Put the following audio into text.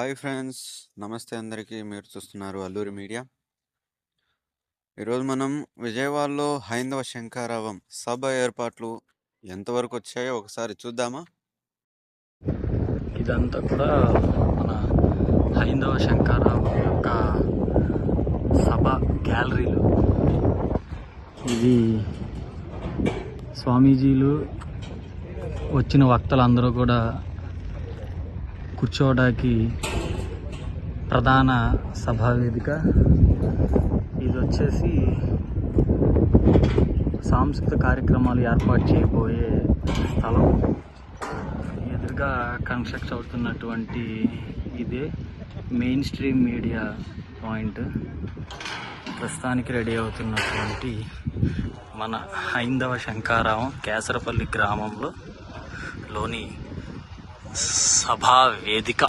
Hi friends, నమస్తే అందరికీ. మీరు చూస్తున్నారు అల్లూరి మీడియా. ఈరోజు మనం విజయవాడలో హైందవ శంఖారావం సభ ఏర్పాట్లు ఎంతవరకు వచ్చాయో ఒకసారి చూద్దామా. ఇదంతా కూడా మన హైందవ శంఖారావం యొక్క సభ గ్యాలరీలు. ఇది స్వామీజీలు వచ్చిన వక్తలందరూ కూడా కూర్చోవడానికి ప్రధాన సభా వేదిక. ఇది వచ్చేసి సాంస్కృతిక కార్యక్రమాలు ఏర్పాటు చేయబోయే స్థలం. ఎదురుగా కన్స్ట్రక్ట్ అవుతున్నటువంటి ఇదే మెయిన్ స్ట్రీమ్ మీడియా పాయింట్. ప్రస్తుతానికి రెడీ అవుతున్నటువంటి మన హైందవ శంఖారావం కేసరపల్లి గ్రామంలో లోని సభా వేదిక.